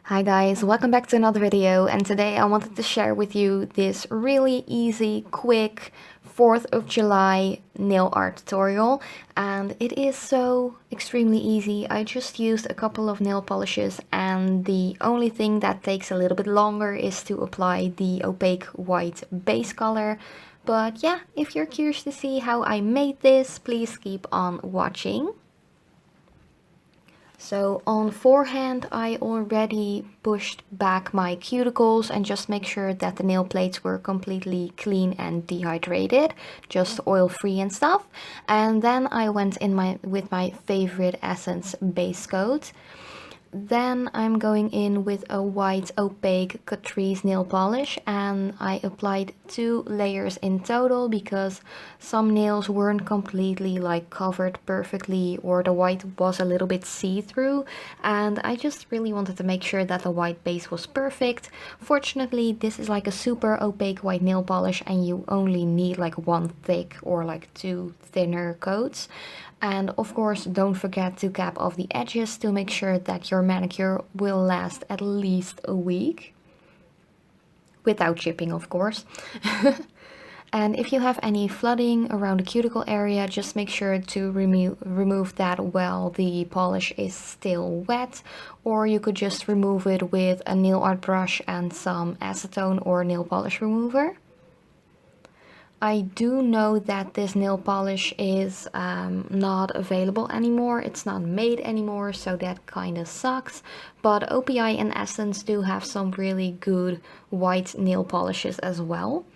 Hi guys, welcome back to another video, and today I wanted to share with you this really easy, quick 4th of July nail art tutorial, and it is so extremely easy. I just used a couple of nail polishes, and the only thing that takes a little bit longer is to apply the opaque white base color. But yeah, if you're curious to see how I made this, please keep on watching. So on forehand, I already pushed back my cuticles and just make sure that the nail plates were completely clean and dehydrated, just oil free and stuff. And then I went in with my favorite Essence base coat. Then I'm going in with a white opaque Catrice nail polish, and I applied 2 layers in total because some nails weren't completely covered perfectly, or the white was a little bit see-through, and I just really wanted to make sure that the white base was perfect. Fortunately, this is like a super opaque white nail polish and you only need one thick or 2 thinner coats. And of course, don't forget to cap off the edges to make sure that your manicure will last at least a week. Without chipping, of course. And if you have any flooding around the cuticle area, just make sure to remove that while the polish is still wet. Or you could just remove it with a nail art brush and some acetone or nail polish remover. I do know that this nail polish is not available anymore. It's not made anymore, so that kind of sucks. But OPI and Essence do have some really good white nail polishes as well.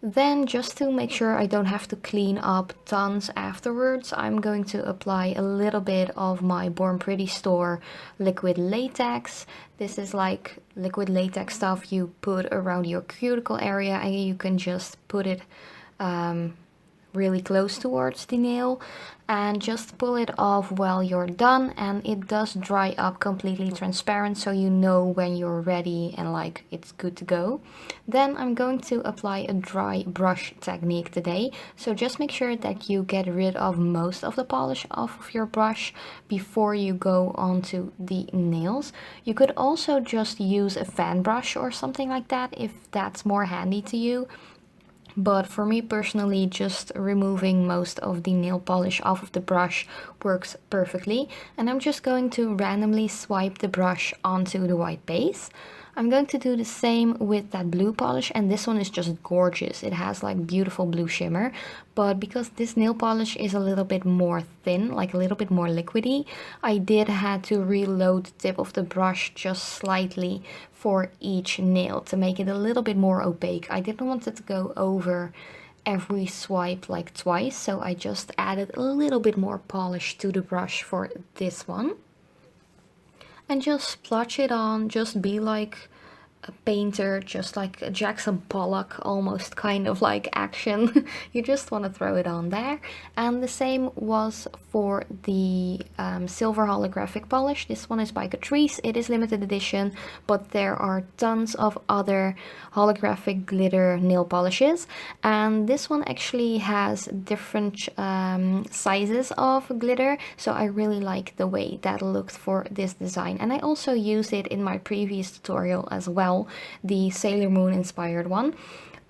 Then, just to make sure I don't have to clean up tons afterwards, I'm going to apply a little bit of my Born Pretty store liquid latex. This is like liquid latex stuff you put around your cuticle area, and you can just put it really close towards the nail and just pull it off while you're done, and it does dry up completely transparent, so you know when you're ready and it's good to go. Then I'm going to apply a dry brush technique today, so just make sure that you get rid of most of the polish off of your brush before you go onto the nails. You could also just use a fan brush or something like that if that's more handy to you. But for me personally, just removing most of the nail polish off of the brush works perfectly. And I'm just going to randomly swipe the brush onto the white base. I'm going to do the same with that blue polish, and this one is just gorgeous. It has beautiful blue shimmer, but because this nail polish is a little bit more thin, a little bit more liquidy, I did have to reload the tip of the brush just slightly for each nail to make it a little bit more opaque. I didn't want it to go over every swipe twice, so I just added a little bit more polish to the brush for this one. And just splotch it on, just be like a painter, just like a Jackson Pollock almost kind of action. You just want to throw it on there. And the same was for the silver holographic polish. This one is by Catrice. It is limited edition, but there are tons of other holographic glitter nail polishes, and this one actually has different sizes of glitter, so I really like the way that looked for this design. And I also used it in my previous tutorial as well, the Sailor Moon inspired one,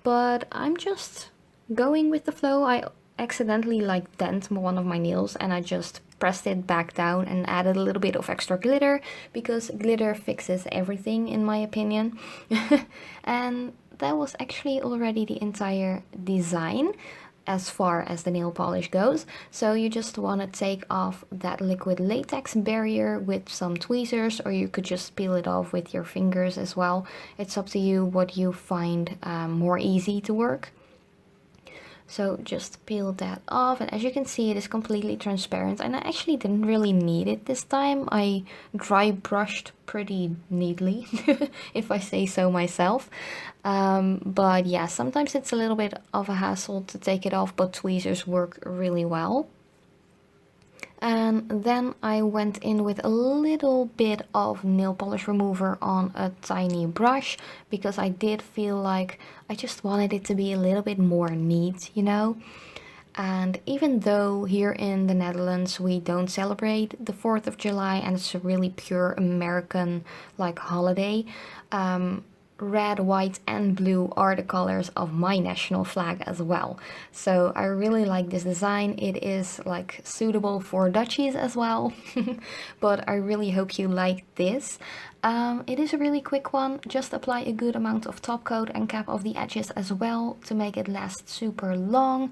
but I'm just going with the flow. I accidentally dent one of my nails, and I just pressed it back down and added a little bit of extra glitter, because glitter fixes everything in my opinion. And that was actually already the entire design as far as the nail polish goes. So you just want to take off that liquid latex barrier with some tweezers, or you could just peel it off with your fingers as well. It's up to you what you find more easy to work. So just peel that off, and as you can see, it is completely transparent, and I actually didn't really need it this time. I dry brushed pretty neatly, if I say so myself. But yeah, sometimes it's a little bit of a hassle to take it off, but tweezers work really well. And then I went in with a little bit of nail polish remover on a tiny brush, because I did feel like I just wanted it to be a little bit more neat, you know. And even though here in the Netherlands we don't celebrate the 4th of July and it's a really pure American like holiday, red, white and blue are the colors of my national flag as well. So I really like this design. It is like suitable for Dutchies as well. But I really hope you like this. It is a really quick one. Just apply a good amount of top coat and cap off the edges as well to make it last super long.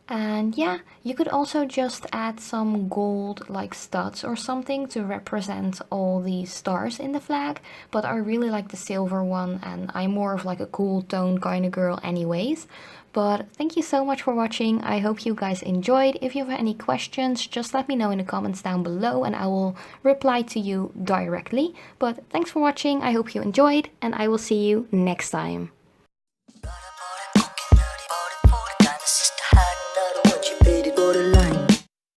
And yeah, you could also just add some gold like studs or something to represent all the stars in the flag, but I really like the silver one and I'm more of like a cool tone kind of girl anyways. But thank you so much for watching. I hope you guys enjoyed. If you have any questions, just let me know in the comments down below and I will reply to you directly. But thanks for watching. I hope you enjoyed and I will see you next time.